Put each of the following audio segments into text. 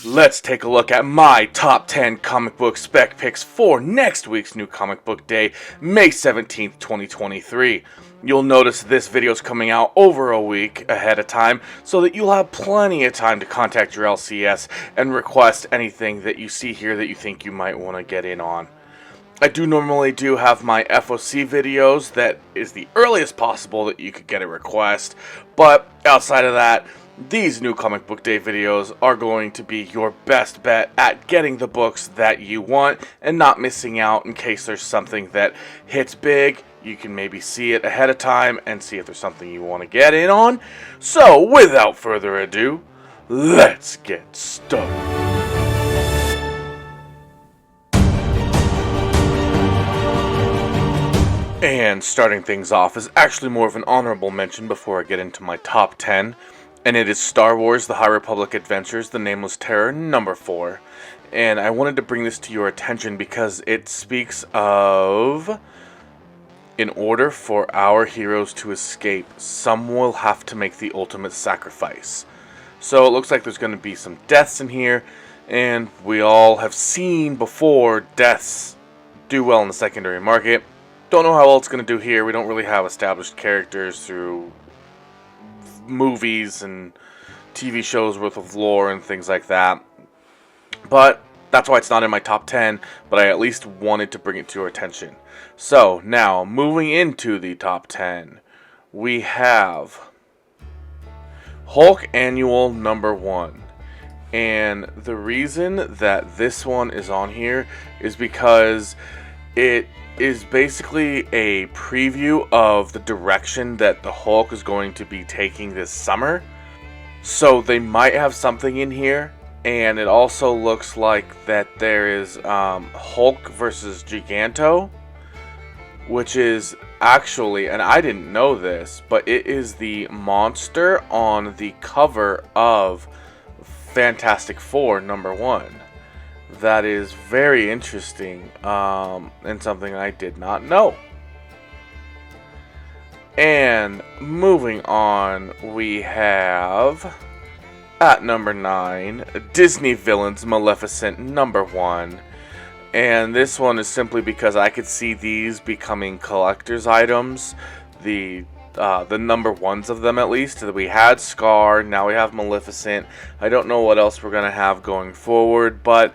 Let's take a look at my top 10 comic book spec picks for next week's new comic book day, May 17th, 2023. You'll notice this video is coming out over a week ahead of time so that you'll have plenty of time to contact your LCS and request anything that you see here that you think you might want to get in on. I do normally have my FOC videos that is the earliest possible that you could get a request, but outside of that, these new comic book day videos are going to be your best bet at getting the books that you want and not missing out in case there's something that hits big. You can maybe see it ahead of time and see if there's something you want to get in on. So without further ado, let's get started. And starting things off is actually more of an honorable mention before I get into my top 10. And it is Star Wars The High Republic Adventures, The Nameless Terror, number 4. And I wanted to bring this to your attention because it speaks of, in order for our heroes to escape, some will have to make the ultimate sacrifice. So it looks like there's going to be some deaths in here, and we all have seen before deaths do well in the secondary market. Don't know how well it's going to do here. We don't really have established characters through movies and TV shows worth of lore and things like that. But that's why it's not in my top 10, but I at least wanted to bring it to your attention. So now, moving into the top 10, we have Hulk Annual number 1. And the reason that this one is on here is because it is basically a preview of the direction that the Hulk is going to be taking this summer. So they might have something in here, and it also looks like that there is Hulk versus Giganto, which is actually, and I didn't know this, but it is the monster on the cover of Fantastic Four number 1. That is very interesting, and something I did not know. And moving on, we have, at number 9, Disney Villains Maleficent number 1. And this one is simply because I could see these becoming collector's items. The number 1s of them, at least. We had Scar, now we have Maleficent. I don't know what else we're going to have going forward, but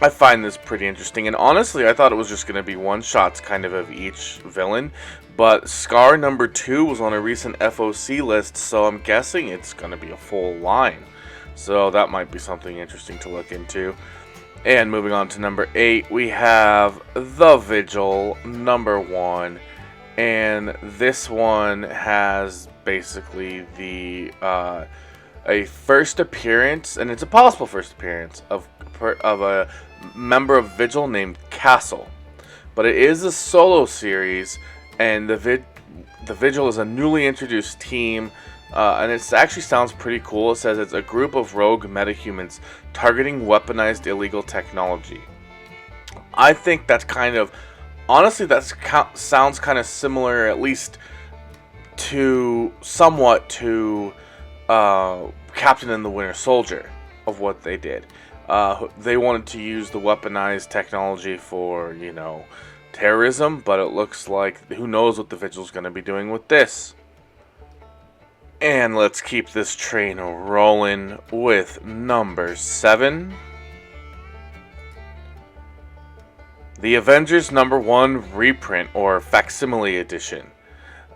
I find this pretty interesting, and honestly, I thought it was just going to be one-shots kind of each villain, but Scar number 2 was on a recent FOC list, so I'm guessing it's going to be a full line. So that might be something interesting to look into. And moving on to number 8, we have The Vigil number 1, and this one has basically a first appearance, and it's a possible first appearance of a member of Vigil named Castle, but it is a solo series, and the Vigil is a newly introduced team, and it actually sounds pretty cool. It says it's a group of rogue metahumans targeting weaponized illegal technology. I think that's kind of, honestly, sounds kind of similar, at least somewhat to Captain and the Winter Soldier, of what they did. They wanted to use the weaponized technology for, terrorism, but it looks like who knows what the Vigil's going to be doing with this. And let's keep this train rolling with number 7. The Avengers number 1 reprint, or facsimile edition.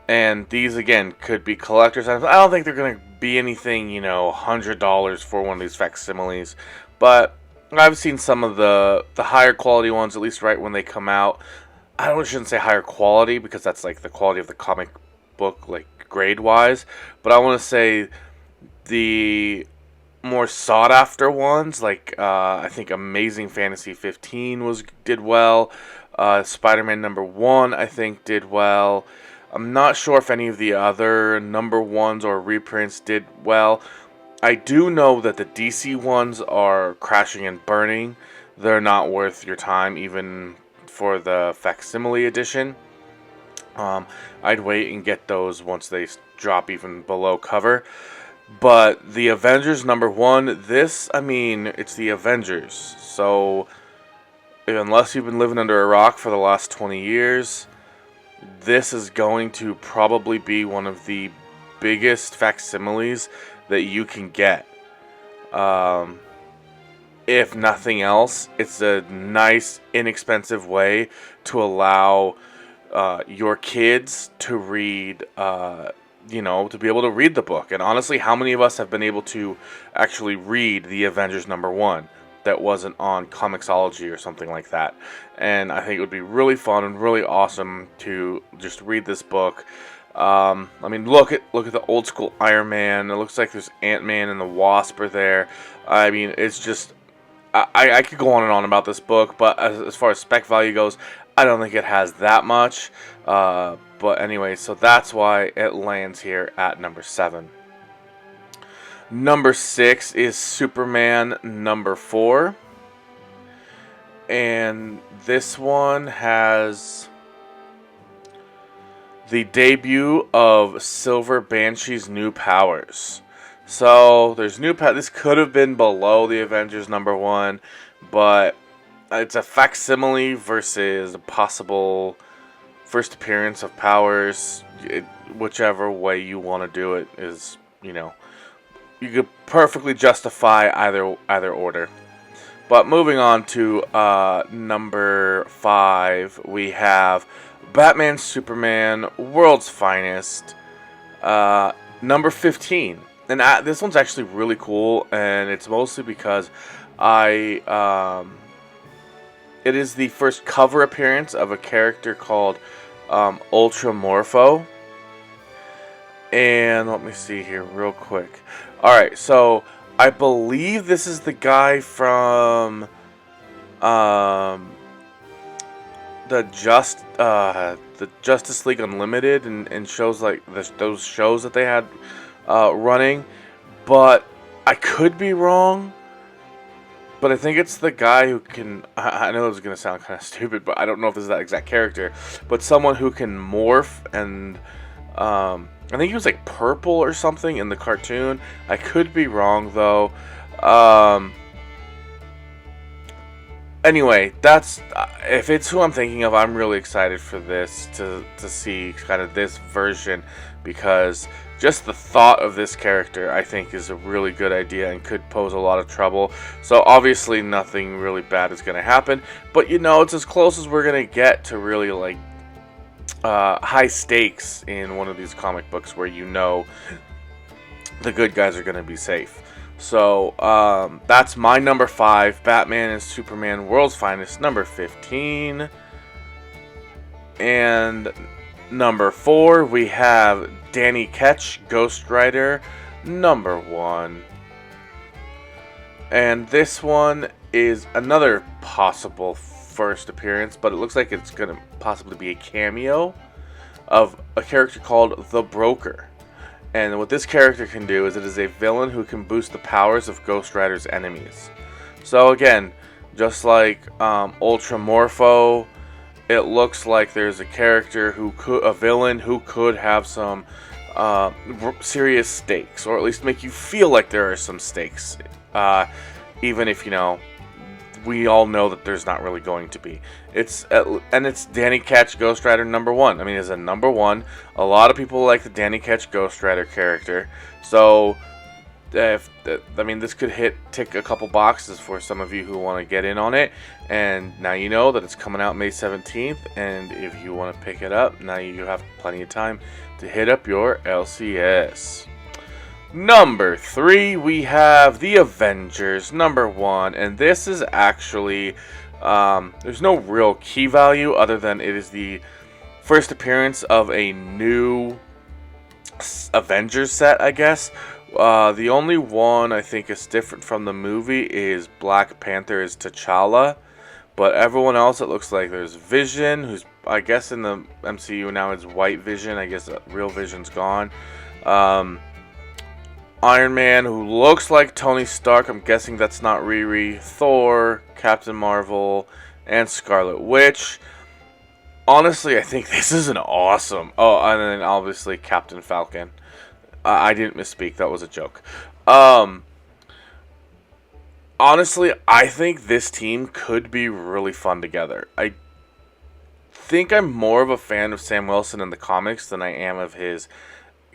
And these, again, could be collector's items. I don't think they're going to be anything, $100 for one of these facsimiles. But I've seen some of the higher quality ones, at least right when they come out. I shouldn't say higher quality, because that's like the quality of the comic book, like grade-wise. But I want to say the more sought-after ones, like I think Amazing Fantasy 15 did well. Spider-Man number 1, I think, did well. I'm not sure if any of the other number 1s or reprints did well. I do know that the DC ones are crashing and burning. They're not worth your time, even for the facsimile edition. I'd wait and get those once they drop even below cover. But the Avengers #1, this, I mean, it's the Avengers. So, unless you've been living under a rock for the last 20 years, this is going to probably be one of the biggest facsimiles that you can get. If nothing else, it's a nice, inexpensive way to allow your kids to read, to be able to read the book. And honestly, how many of us have been able to actually read the Avengers #1 that wasn't on Comixology or something like that? And I think it would be really fun and really awesome to just read this book. I mean, look at the old school Iron Man. It looks like there's Ant-Man and the Wasp are there. I mean, it's just, I could go on and on about this book, but as far as spec value goes, I don't think it has that much. But anyway, so that's why it lands here at number 7. Number 6 is Superman #4. And this one has the debut of Silver Banshee's new powers. So there's new powers. This could have been below the Avengers #1, but it's a facsimile versus a possible first appearance of powers. Whichever way you want to do it is, you could perfectly justify either order. But moving on to number 5, we have Batman Superman World's Finest, number 15. And this one's actually really cool, and it's mostly because it is the first cover appearance of a character called Ultramorpho. And let me see here real quick. Alright, so I believe this is the guy from the Justice League Unlimited and shows like those shows that they had running, but I could be wrong. But I think it's the guy who can. I know this is gonna sound kind of stupid, but I don't know if this is that exact character. But someone who can morph, and I think he was like purple or something in the cartoon. I could be wrong though. Anyway, that's if it's who I'm thinking of, I'm really excited for this to see kind of this version, because just the thought of this character I think is a really good idea and could pose a lot of trouble. So obviously nothing really bad is going to happen, but it's as close as we're going to get to really like high stakes in one of these comic books where the good guys are going to be safe. So that's my number 5, Batman and Superman World's Finest, number 15. And number 4, we have Danny Ketch, Ghost Rider, number 1. And this one is another possible first appearance, but it looks like it's going to possibly be a cameo of a character called The Broker. And what this character can do is it is a villain who can boost the powers of Ghost Rider's enemies. So again, just like Ultramorpho, it looks like there's a villain who could have some serious stakes, or at least make you feel like there are some stakes, even if we all know that there's not really going to be. It's Danny Ketch, Ghost Rider number 1. I mean, it's a number 1. A lot of people like the Danny Ketch Ghost Rider character. So, this could tick a couple boxes for some of you who want to get in on it. And now you know that it's coming out May 17th. And if you want to pick it up, now you have plenty of time to hit up your LCS. Number 3, we have the Avengers number 1, and this is actually there's no real key value other than it is the first appearance of a new Avengers set, I guess. The only one I think is different from the movie is Black Panther is T'Challa, but everyone else it looks like there's Vision, who's I guess in the MCU now it's White Vision. I guess real Vision's gone. Iron Man, who looks like Tony Stark. I'm guessing that's not Riri. Thor, Captain Marvel, and Scarlet Witch. Honestly, I think this is an awesome. Oh, and then obviously Captain Falcon. I didn't misspeak. That was a joke. Honestly, I think this team could be really fun together. I think I'm more of a fan of Sam Wilson in the comics than I am of his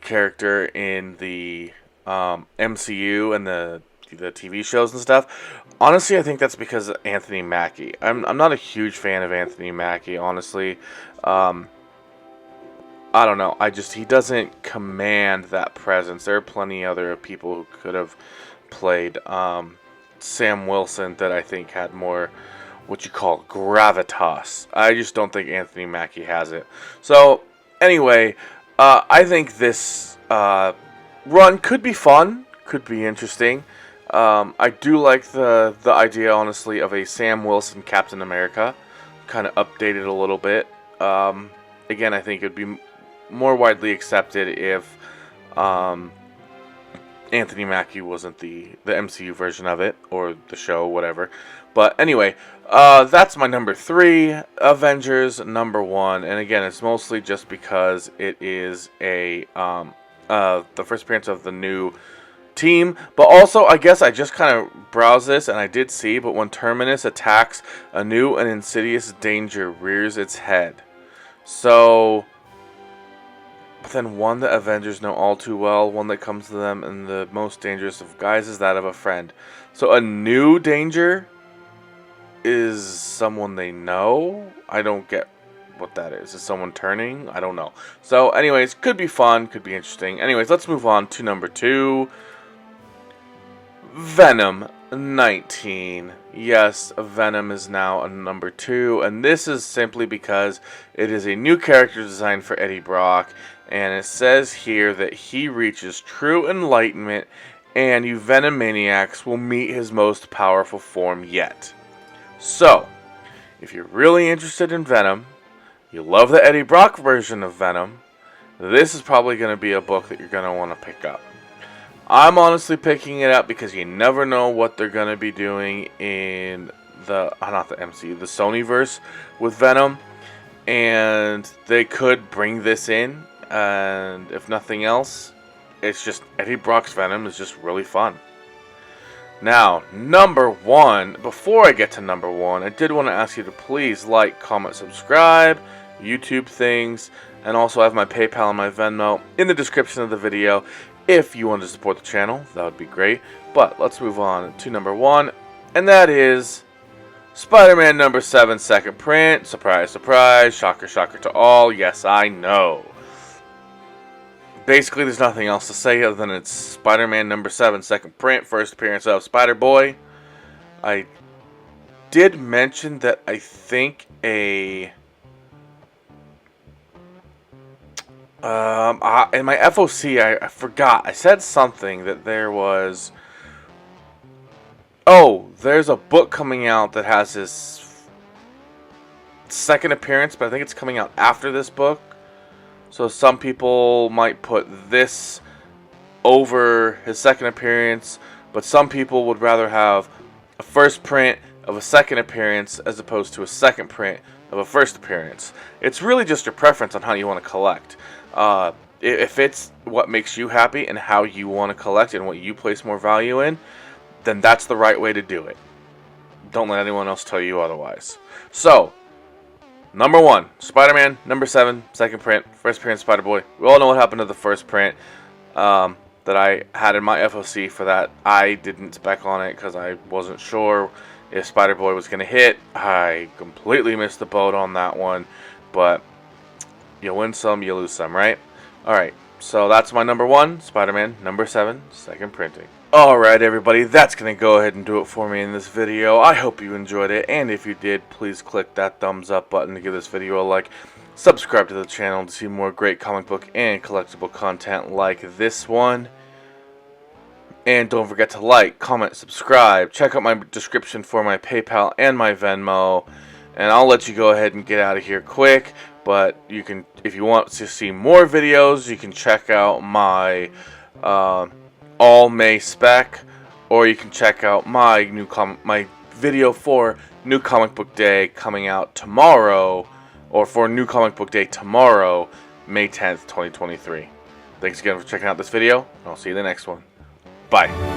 character in the MCU and the TV shows and stuff. Honestly, I think that's because of Anthony Mackie. I'm not a huge fan of Anthony Mackie, honestly. I don't know. He doesn't command that presence. There are plenty other people who could have played Sam Wilson that I think had more what you call gravitas. I just don't think Anthony Mackie has it. So anyway, I think this run could be fun, could be interesting. I do like the idea, honestly, of a Sam Wilson Captain America, kind of updated a little bit. Again, I think it would be more widely accepted if Anthony Mackie wasn't the MCU version of it, or the show, whatever. But anyway, that's my number 3, Avengers number 1. And again, it's mostly just because it is the first appearance of the new team. But also, I guess I just kind of browsed this, and I did see, but when Terminus attacks, a new and insidious danger rears its head. So, but then one that Avengers know all too well, one that comes to them in the most dangerous of guises, that of a friend. So a new danger is someone they know? I don't get what that is. Is someone turning? I don't know. So anyways, could be fun, could be interesting. Anyways, let's move on to number 2. Venom 19. Yes, Venom is now a number 2, and this is simply because it is a new character design for Eddie Brock, and it says here that he reaches true enlightenment and you Venomaniacs will meet his most powerful form yet. So, if you're really interested in Venom, you love the Eddie Brock version of Venom, this is probably going to be a book that you're going to want to pick up. I'm honestly picking it up because you never know what they're going to be doing in not the MCU, the Sonyverse with Venom. And they could bring this in, and if nothing else, it's just Eddie Brock's Venom is just really fun. Now, number 1, before I get to number 1, I did want to ask you to please like, comment, subscribe, YouTube things, and also I have my PayPal and my Venmo in the description of the video. If you want to support the channel, that would be great. But let's move on to number 1, and that is Spider-Man number 7 second print. Surprise, surprise, shocker, shocker to all. Yes, I know. Basically, there's nothing else to say other than it's Spider-Man number 7 second print, first appearance of Spider-Boy. I did mention that I think in my FOC, I forgot. I said something that there was... Oh, there's a book coming out that has his second appearance, but I think it's coming out after this book. So some people might put this over his second appearance, but some people would rather have a first print of a second appearance as opposed to a second print of a first appearance. It's really just your preference on how you want to collect. If it's what makes you happy and how you want to collect and what you place more value in, then that's the right way to do it. Don't let anyone else tell you otherwise. So, number 1, Spider-Man, number 7, second print, first appearance, Spider-Boy. We all know what happened to the first print that I had in my FOC for that. I didn't spec on it because I wasn't sure if Spider-Boy was going to hit. I completely missed the boat on that one, but you win some, you lose some, right? Alright, so that's my number 1, Spider-Man, number 7, second printing. Alright everybody, that's going to go ahead and do it for me in this video. I hope you enjoyed it, and if you did, please click that thumbs up button to give this video a like. Subscribe to the channel to see more great comic book and collectible content like this one. And don't forget to like, comment, subscribe. Check out my description for my PayPal and my Venmo. And I'll let you go ahead and get out of here quick. But you can, if you want to see more videos, you can check out my All May Spec, or you can check out my my video for New Comic Book Day coming out tomorrow, or for New Comic Book Day tomorrow, May 10th, 2023. Thanks again for checking out this video, and I'll see you in the next one. Bye.